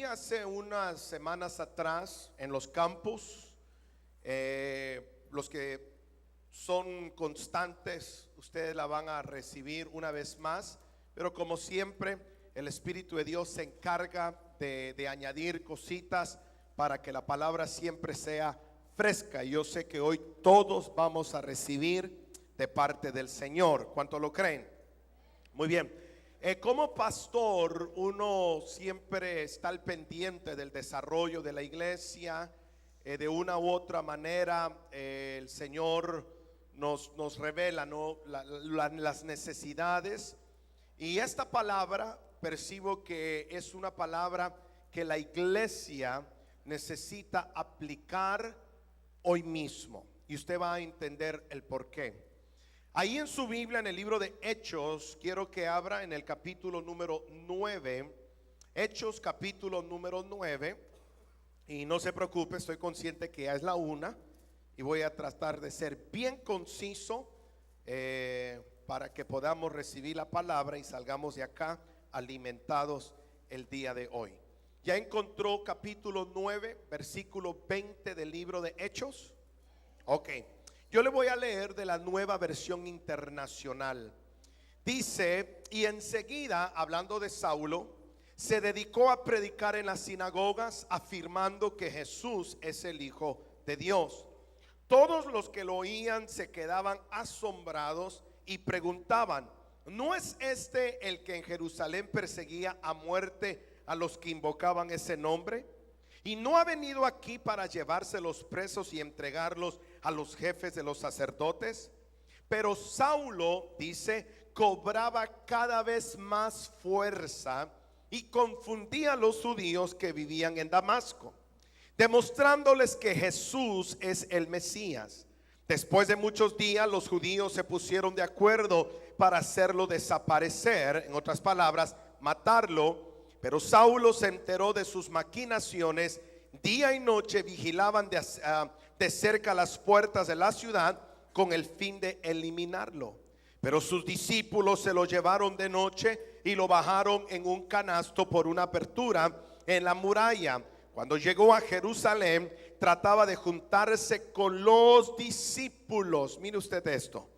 Hace unas semanas atrás en los campus, los que son constantes, ustedes la van a recibir una vez más, pero como siempre el Espíritu de Dios se encarga de añadir cositas para que la palabra siempre sea fresca. Yo sé que hoy todos vamos a recibir de parte del Señor. ¿Cuántos lo creen? Muy bien. Como pastor, uno siempre está al pendiente del desarrollo de la iglesia. De una u otra manera, el Señor nos revela, ¿no?, las necesidades. Y esta palabra percibo que es una palabra que la iglesia necesita aplicar hoy mismo. Y usted va a entender el porqué. Ahí en su Biblia, en el libro de Hechos, quiero que abra en el capítulo número 9. Hechos capítulo número 9. Y no se preocupe, estoy consciente que ya es la una y voy a tratar de ser bien conciso para que podamos recibir la palabra y salgamos de acá alimentados el día de hoy. ¿Ya encontró capítulo 9, versículo 20 del libro de Hechos? Ok. Yo le voy a leer de la Nueva Versión Internacional. Dice: y enseguida, hablando de Saulo, se dedicó a predicar en las sinagogas, afirmando que Jesús es el Hijo de Dios. Todos los que lo oían se quedaban asombrados y preguntaban: ¿no es este el que en Jerusalén perseguía a muerte a los que invocaban ese nombre? ¿Y no ha venido aquí para llevárselos presos y entregarlos a los jefes de los sacerdotes? Pero Saulo, dice, cobraba cada vez más fuerza y confundía a los judíos que vivían en Damasco, demostrándoles que Jesús es el Mesías. Después de muchos días, los judíos se pusieron de acuerdo para hacerlo desaparecer, en otras palabras, matarlo. Pero Saulo se enteró de sus maquinaciones. Día y noche vigilaban de cerca las puertas de la ciudad con el fin de eliminarlo. Pero sus discípulos se lo llevaron de noche y lo bajaron en un canasto por una apertura en la muralla. Cuando llegó a Jerusalén, trataba de juntarse con los discípulos. Mire usted esto.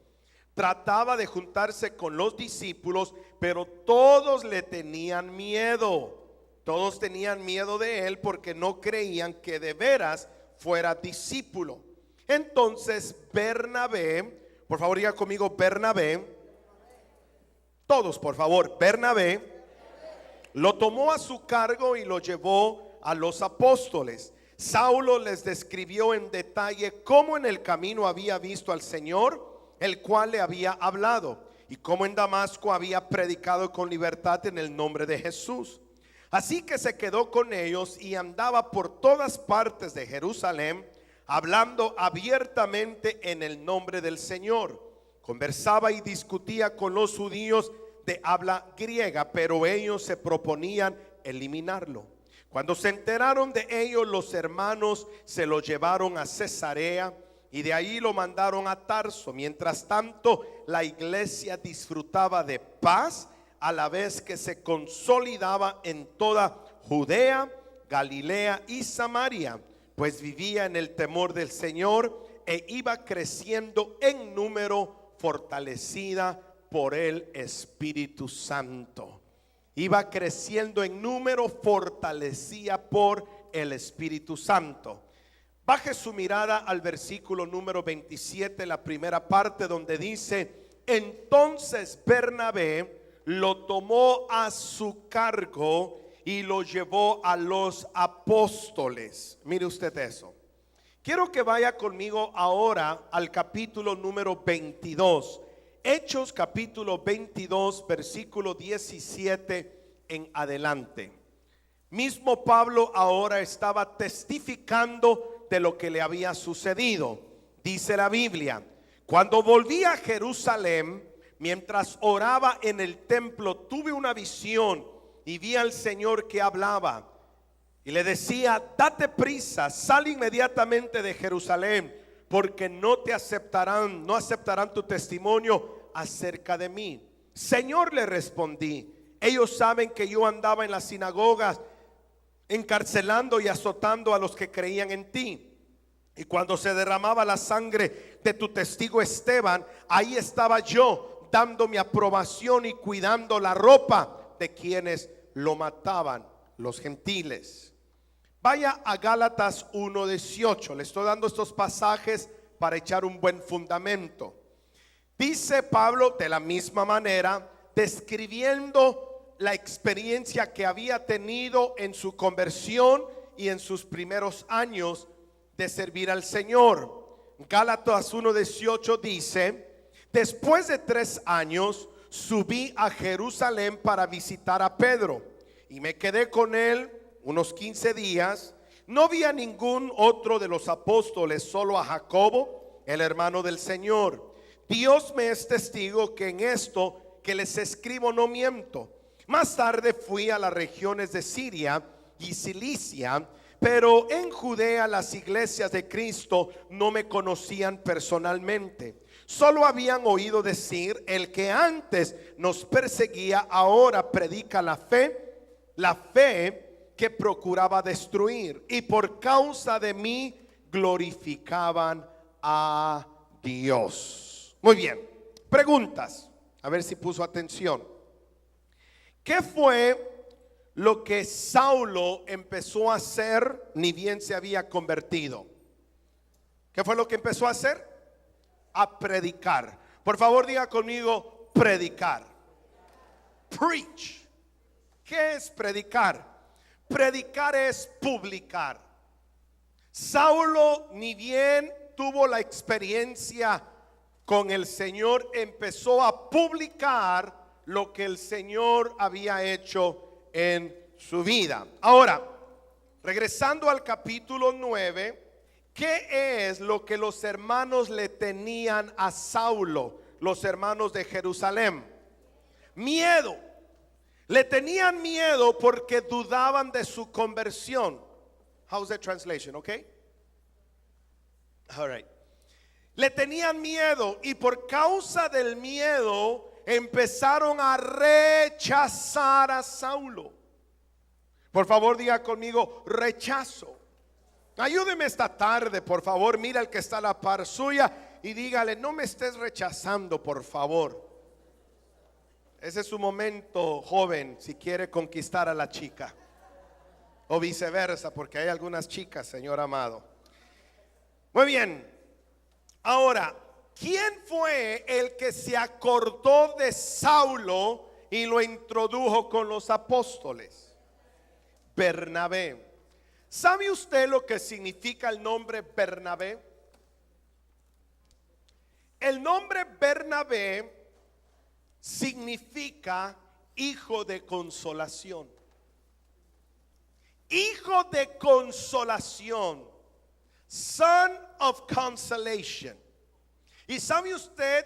Trataba de juntarse con los discípulos, pero todos le tenían miedo. Todos tenían miedo de él porque no creían que de veras fuera discípulo. Entonces Bernabé, por favor diga conmigo Bernabé. Todos por favor, Bernabé lo tomó a su cargo y lo llevó a los apóstoles. Saulo les describió en detalle cómo en el camino había visto al Señor, el cual le había hablado, y cómo en Damasco había predicado con libertad en el nombre de Jesús. Así que se quedó con ellos y andaba por todas partes de Jerusalén, hablando abiertamente en el nombre del Señor. Conversaba y discutía con los judíos de habla griega, pero ellos se proponían eliminarlo. Cuando se enteraron de ellos, los hermanos se lo llevaron a Cesarea y de ahí lo mandaron a Tarso. Mientras tanto, la iglesia disfrutaba de paz, a la vez que se consolidaba en toda Judea, Galilea y Samaria, pues vivía en el temor del Señor e iba creciendo en número, fortalecida por el Espíritu Santo. Iba creciendo en número, fortalecida por el Espíritu Santo. Baje su mirada al versículo número 27, la primera parte, donde dice: entonces Bernabé lo tomó a su cargo y lo llevó a los apóstoles. Mire usted eso. Quiero que vaya conmigo ahora al capítulo número 22. Hechos capítulo 22, versículo 17 en adelante. Mismo Pablo ahora estaba testificando de lo que le había sucedido. Dice la Biblia: cuando volví a Jerusalén, mientras oraba en el templo, tuve una visión y vi al Señor que hablaba y le decía: date prisa, sal inmediatamente de Jerusalén, porque no aceptarán tu testimonio acerca de mí. Señor, le respondí, ellos saben que yo andaba en las sinagogas encarcelando y azotando a los que creían en ti. Y cuando se derramaba la sangre de tu testigo Esteban, ahí estaba yo dando mi aprobación y cuidando la ropa de quienes lo mataban, los gentiles. Vaya a Gálatas 1:18. Le estoy dando estos pasajes para echar un buen fundamento. Dice Pablo de la misma manera, describiendo la experiencia que había tenido en su conversión y en sus primeros años de servir al Señor. Gálatas 1:18 dice: después de 3 años subí a Jerusalén para visitar a Pedro y me quedé con él unos 15 días. No vi a ningún otro de los apóstoles, solo a Jacobo, el hermano del Señor. Dios me es testigo que en esto que les escribo no miento. Más tarde fui a las regiones de Siria y Cilicia, pero en Judea las iglesias de Cristo no me conocían personalmente. Solo habían oído decir: el que antes nos perseguía ahora predica la fe que procuraba destruir, y por causa de mí glorificaban a Dios. Muy bien, preguntas, a ver si puso atención. ¿Qué fue lo que Saulo empezó a hacer ni bien se había convertido? ¿Qué fue lo que empezó a hacer? A predicar. Por favor, diga conmigo: predicar. Preach. ¿Qué es predicar? Predicar es publicar. Saulo ni bien tuvo la experiencia con el Señor, empezó a publicar lo que el Señor había hecho en su vida. Ahora, regresando al capítulo 9, ¿qué es lo que los hermanos le tenían a Saulo, los hermanos de Jerusalén? Miedo. Le tenían miedo porque dudaban de su conversión. How's the translation? Okay. All right. Le tenían miedo y por causa del miedo empezaron a rechazar a Saulo. Por favor, diga conmigo: rechazo. Ayúdeme esta tarde, por favor. Mira al que está a la par suya y dígale: no me estés rechazando, por favor. Ese es su momento, joven, si quiere conquistar a la chica, o viceversa, porque hay algunas chicas, Señor amado. Muy bien. Ahora, ¿quién fue el que se acordó de Saulo y lo introdujo con los apóstoles? Bernabé. ¿Sabe usted lo que significa el nombre Bernabé? El nombre Bernabé significa hijo de consolación. Hijo de consolación. Son of consolation. ¿Y sabe usted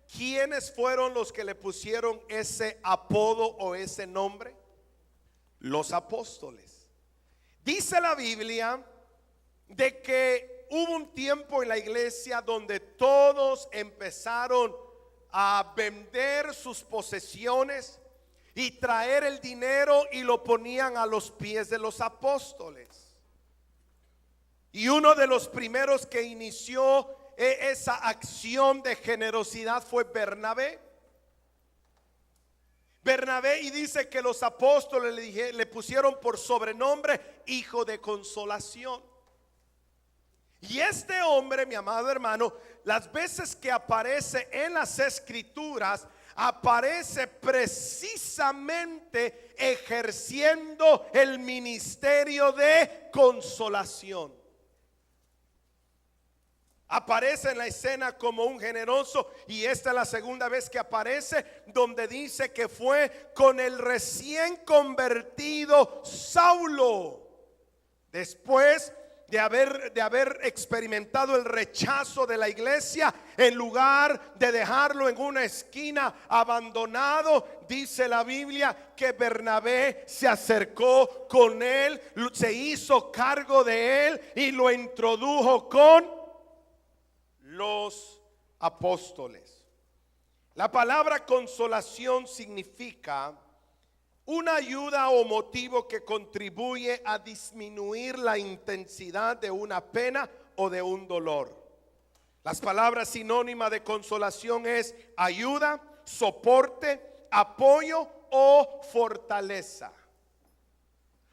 quiénes fueron los que le pusieron ese apodo o ese nombre? Los apóstoles. Dice la Biblia de que hubo un tiempo en la iglesia donde todos empezaron a vender sus posesiones y traer el dinero y lo ponían a los pies de los apóstoles. Y uno de los primeros que inició esa acción de generosidad fue Bernabé. Bernabé, y dice que los apóstoles le pusieron por sobrenombre hijo de consolación. Y este hombre, mi amado hermano, las veces que aparece en las escrituras, aparece precisamente ejerciendo el ministerio de consolación. Aparece en la escena como un generoso, y esta es la segunda vez que aparece, donde dice que fue con el recién convertido Saulo, después de haber experimentado el rechazo de la iglesia. En lugar de dejarlo en una esquina abandonado, dice la Biblia que Bernabé se acercó con él, se hizo cargo de él y lo introdujo con los apóstoles. La palabra consolación significa Una ayuda o motivo que contribuye a disminuir la intensidad de una pena o de un dolor. Las palabras sinónimas de consolación es ayuda, soporte, apoyo o fortaleza.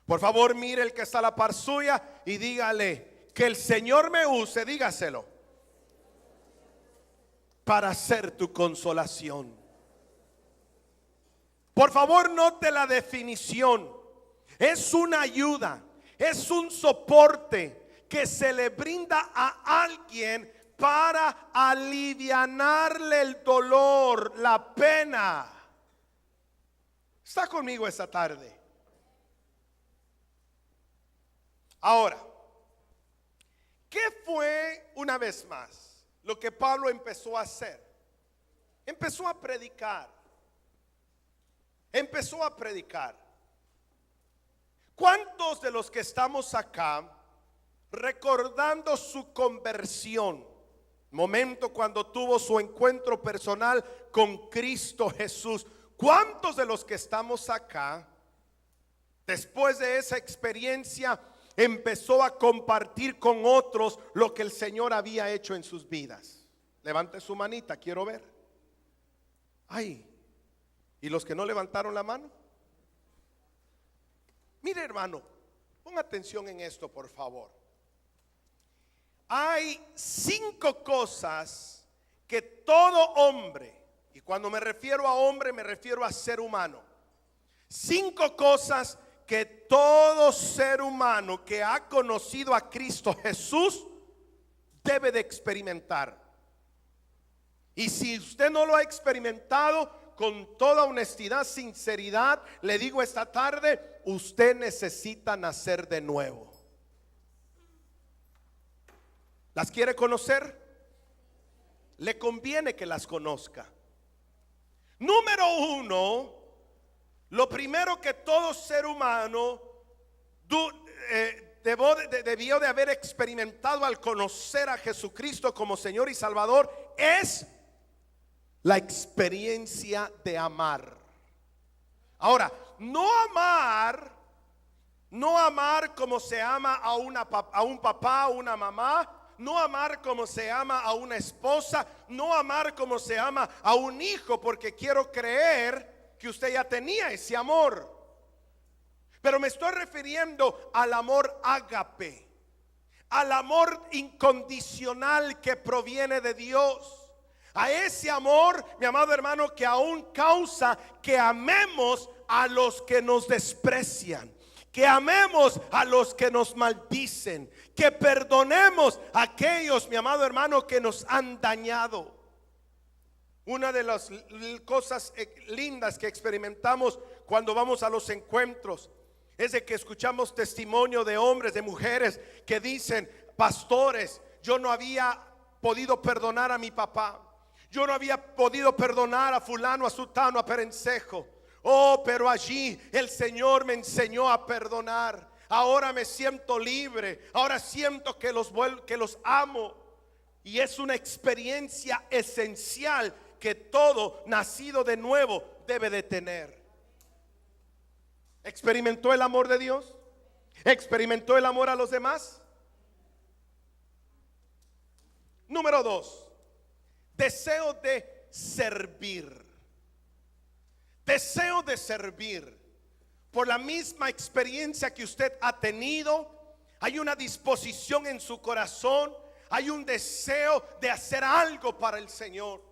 Por favor, mire el que está a la par suya y dígale: que el Señor me use, dígaselo, para ser tu consolación. Por favor, note la definición. Es una ayuda, es un soporte que se le brinda a alguien para alivianarle el dolor, la pena. ¿Está conmigo esta tarde? Ahora, ¿qué fue una vez más lo que Pablo empezó a hacer? Empezó a predicar. Empezó a predicar. ¿Cuántos de los que estamos acá recordando su conversión, momento cuando tuvo su encuentro personal con Cristo Jesús, cuántos de los que estamos acá después de esa experiencia empezó a compartir con otros lo que el Señor había hecho en sus vidas? Levante su manita, quiero ver. Ay, ¿y los que no levantaron la mano? Mire, hermano, ponga atención en esto, por favor. Hay 5 cosas que todo hombre, y cuando me refiero a hombre me refiero a ser humano, 5 cosas que todo ser humano que ha conocido a Cristo Jesús debe de experimentar. Y si usted no lo ha experimentado, con toda honestidad, sinceridad, le digo esta tarde: usted necesita nacer de nuevo. ¿Las quiere conocer? Le conviene que las conozca. Número 1, lo primero que todo ser humano debió de haber experimentado al conocer a Jesucristo como Señor y Salvador es la experiencia de amar. Ahora, no amar como se ama a un papá, a una mamá. No amar como se ama a una esposa. No amar como se ama a un hijo, porque quiero creer que usted ya tenía ese amor. Pero me estoy refiriendo al amor ágape, al amor incondicional que proviene de Dios. A ese amor, mi amado hermano, que aún causa que amemos a los que nos desprecian, que amemos a los que nos maldicen, que perdonemos a aquellos, mi amado hermano, que nos han dañado. Una de las cosas lindas que experimentamos cuando vamos a los encuentros es de que escuchamos testimonio de hombres, de mujeres que dicen: pastores, yo no había podido perdonar a mi papá, yo no había podido perdonar a fulano, a sutano, a perencejo. Oh, pero allí el Señor me enseñó a perdonar. Ahora me siento libre. Ahora siento que los amo. Y es una experiencia esencial que todo nacido de nuevo debe de tener. ¿Experimentó el amor de Dios? ¿Experimentó el amor a los demás? Número 2. Deseo de servir. Deseo de servir. Por la misma experiencia que usted ha tenido, hay una disposición en su corazón, hay un deseo de hacer algo para el Señor.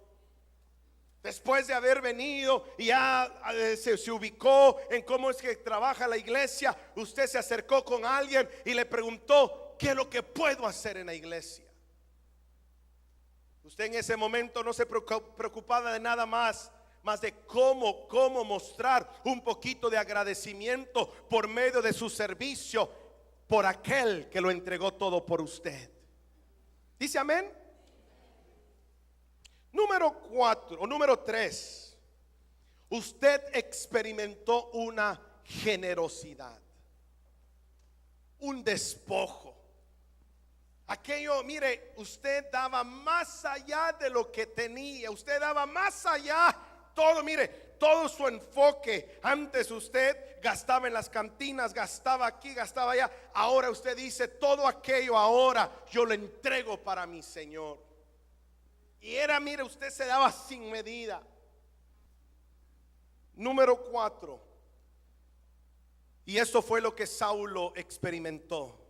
Después de haber venido y ya se ubicó en cómo es que trabaja la iglesia, usted se acercó con alguien y le preguntó: ¿qué es lo que puedo hacer en la iglesia? Usted en ese momento no se preocupaba de nada más de cómo mostrar un poquito de agradecimiento por medio de su servicio por aquel que lo entregó todo por usted. ¿Dice amén? Número 3. Usted experimentó una generosidad, un despojo. Aquello, mire, usted daba más allá de lo que tenía. Usted daba más allá. Todo, mire, todo su enfoque. Antes usted gastaba en las cantinas, gastaba aquí, gastaba allá. Ahora usted dice, todo aquello ahora yo lo entrego para mi Señor. Y era, mire, usted se daba sin medida. Número 4. Y eso fue lo que Saulo experimentó: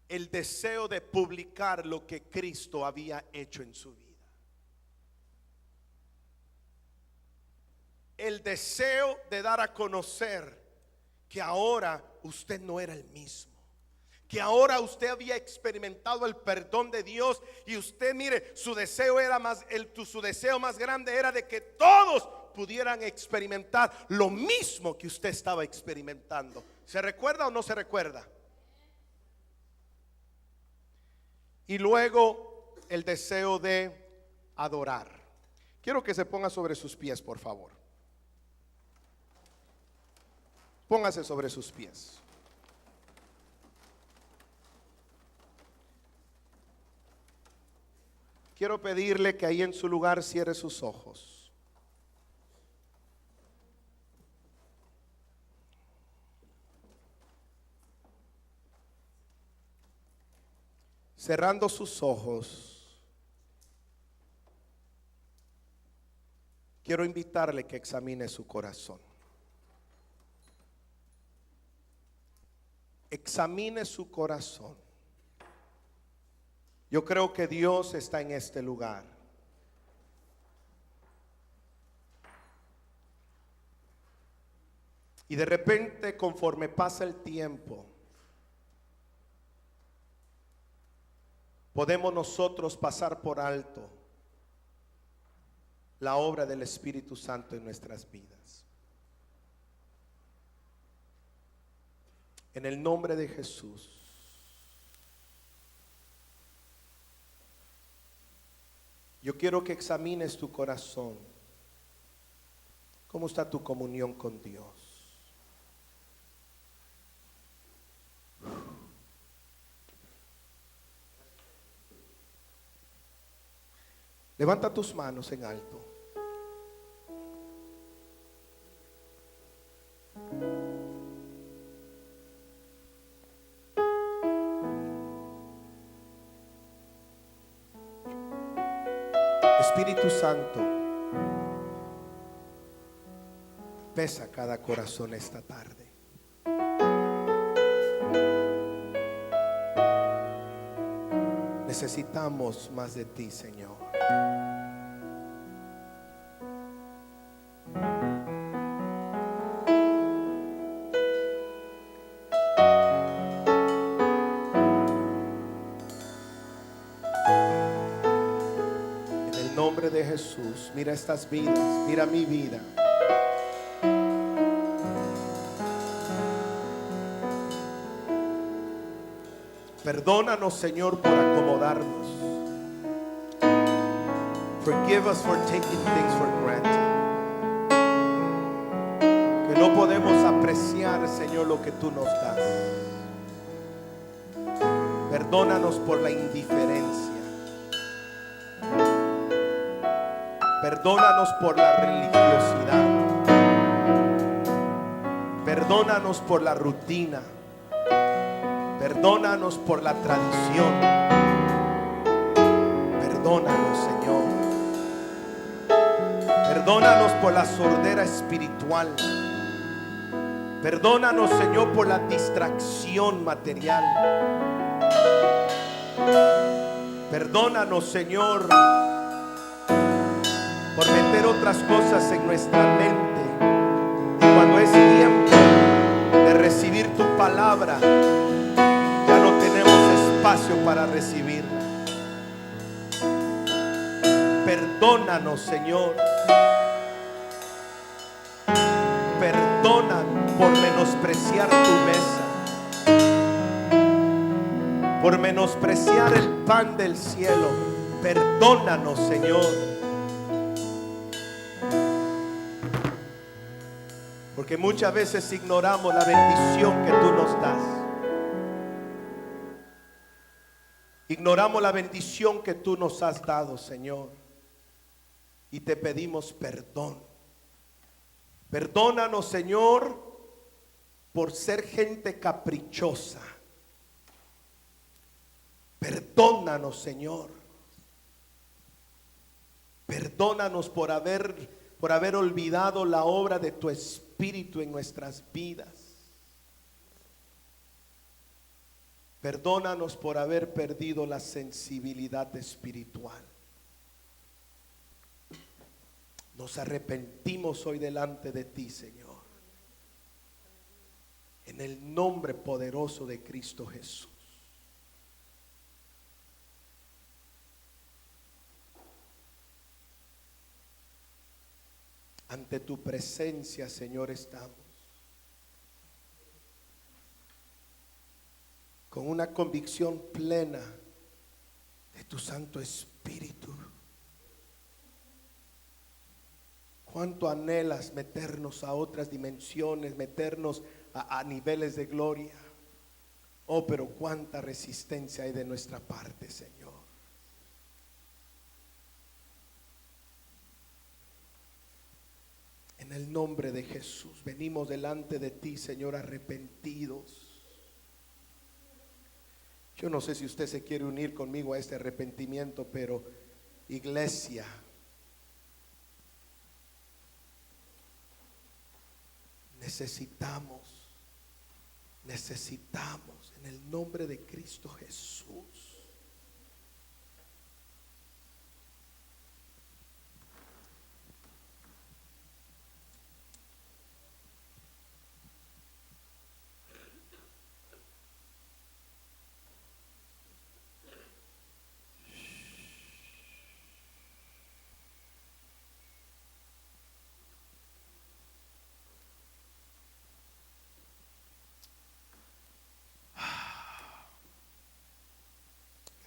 el deseo de publicar lo que Cristo había hecho en su vida. El deseo de dar a conocer que ahora usted no era el mismo, que ahora usted había experimentado el perdón de Dios. Y usted, mire, su deseo era su deseo más grande era de que todos pudieran experimentar lo mismo que usted estaba experimentando. ¿Se recuerda o no se recuerda? Y luego el deseo de adorar. Quiero que se ponga sobre sus pies, por favor. Póngase sobre sus pies. Quiero pedirle que ahí en su lugar cierre sus ojos. Cerrando sus ojos, quiero invitarle que examine su corazón. Examine su corazón. Yo creo que Dios está en este lugar. Y de repente, conforme pasa el tiempo, podemos nosotros pasar por alto la obra del Espíritu Santo en nuestras vidas. En el nombre de Jesús, yo quiero que examines tu corazón. ¿Cómo está tu comunión con Dios? Levanta tus manos en alto. Espíritu Santo, pesa cada corazón esta tarde. Necesitamos más de ti, Señor. De Jesús, mira estas vidas, mira mi vida. Perdónanos, Señor, por acomodarnos. Forgive us for taking things for granted. Que no podemos apreciar, Señor, lo que tú nos das. Perdónanos por la indiferencia. Perdónanos por la religiosidad. Perdónanos por la rutina. Perdónanos por la tradición. Perdónanos, Señor. Perdónanos por la sordera espiritual. Perdónanos, Señor, por la distracción material. Perdónanos, Señor, por meter otras cosas en nuestra mente. Y cuando es tiempo de recibir tu palabra, ya no tenemos espacio para recibirla. Perdónanos, Señor. Perdona por menospreciar tu mesa, por menospreciar el pan del cielo. Perdónanos, Señor. Porque muchas veces ignoramos la bendición que tú nos das. Ignoramos la bendición que tú nos has dado, Señor. Y te pedimos perdón. Perdónanos, Señor, por ser gente caprichosa. Perdónanos, Señor. Perdónanos por haber olvidado la obra de tu Espíritu en nuestras vidas. Perdónanos por haber perdido la sensibilidad espiritual. Nos arrepentimos hoy delante de ti, Señor. En el nombre poderoso de Cristo Jesús. Ante tu presencia, Señor, estamos. Con una convicción plena de tu Santo Espíritu. Cuánto anhelas meternos a otras dimensiones, meternos a niveles de gloria. Oh, pero cuánta resistencia hay de nuestra parte, Señor. En el nombre de Jesús venimos delante de ti, Señor, arrepentidos. Yo no sé si usted se quiere unir conmigo a este arrepentimiento, pero iglesia, necesitamos en el nombre de Cristo Jesús.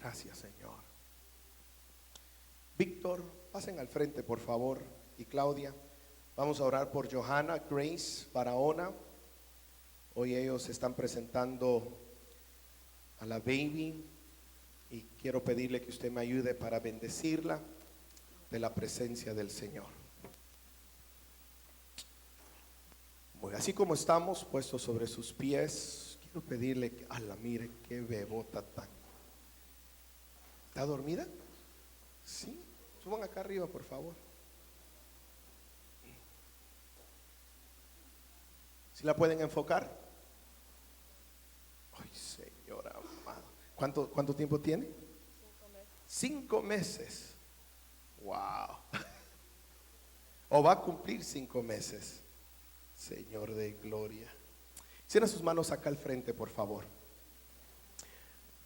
Gracias, Señor. Víctor, pasen al frente, por favor. Y Claudia, vamos a orar por Johanna, Grace, Barahona. Hoy ellos están presentando a la baby y quiero pedirle que usted me ayude para bendecirla de la presencia del Señor. Bueno, así como estamos puestos sobre sus pies, quiero pedirle que, mire qué bebota tan. ¿Está dormida? Sí. Suban acá arriba, por favor. ¿Sí la pueden enfocar? Ay, Señor amado. ¿Cuánto tiempo tiene? 5 meses. Wow. O va a cumplir 5 meses. Señor de gloria. Cierra sus manos acá al frente, por favor.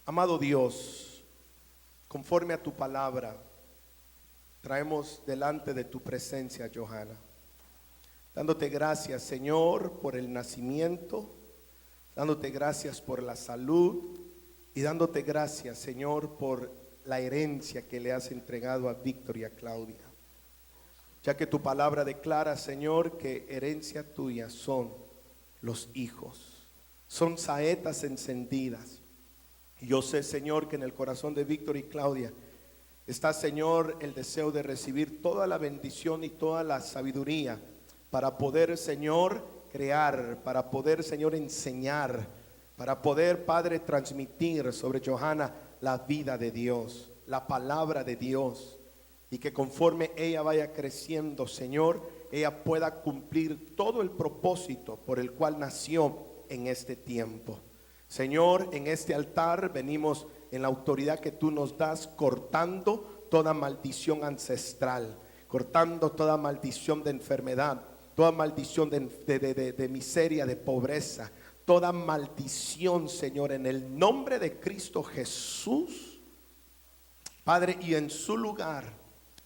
Amado Dios, conforme a tu palabra, traemos delante de tu presencia, Johanna, dándote gracias, Señor, por el nacimiento, dándote gracias por la salud y dándote gracias, Señor, por la herencia que le has entregado a Víctor y a Claudia, ya que tu palabra declara, Señor, que herencia tuya son los hijos, son saetas encendidas. Y yo sé, Señor, que en el corazón de Víctor y Claudia está, Señor, el deseo de recibir toda la bendición y toda la sabiduría para poder, Señor, crear, para poder, Señor, enseñar, para poder, Padre, transmitir sobre Johanna la vida de Dios, la palabra de Dios, y que conforme ella vaya creciendo, Señor, ella pueda cumplir todo el propósito por el cual nació en este tiempo. Señor, en este altar venimos en la autoridad que tú nos das, cortando toda maldición ancestral, cortando toda maldición de enfermedad, toda maldición de miseria, de pobreza, toda maldición, Señor, en el nombre de Cristo Jesús, Padre, y en su lugar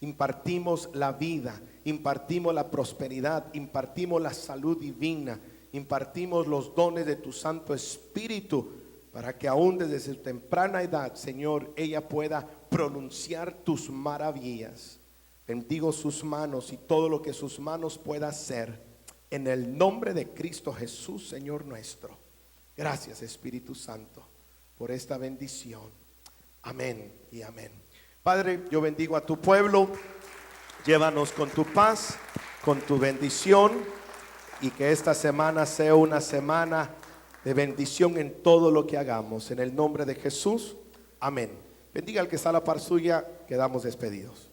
impartimos la vida, impartimos la prosperidad, impartimos la salud divina, impartimos los dones de tu Santo Espíritu, para que aún desde su temprana edad, Señor, ella pueda pronunciar tus maravillas. Bendigo sus manos y todo lo que sus manos pueda hacer, en el nombre de Cristo Jesús, Señor nuestro. Gracias, Espíritu Santo, por esta bendición. Amén y amén. Padre, yo bendigo a tu pueblo. Llévanos con tu paz, con tu bendición. y que esta semana sea una semana de bendición en todo lo que hagamos. En el nombre de Jesús, amén. Bendiga al que está a la par suya, quedamos despedidos.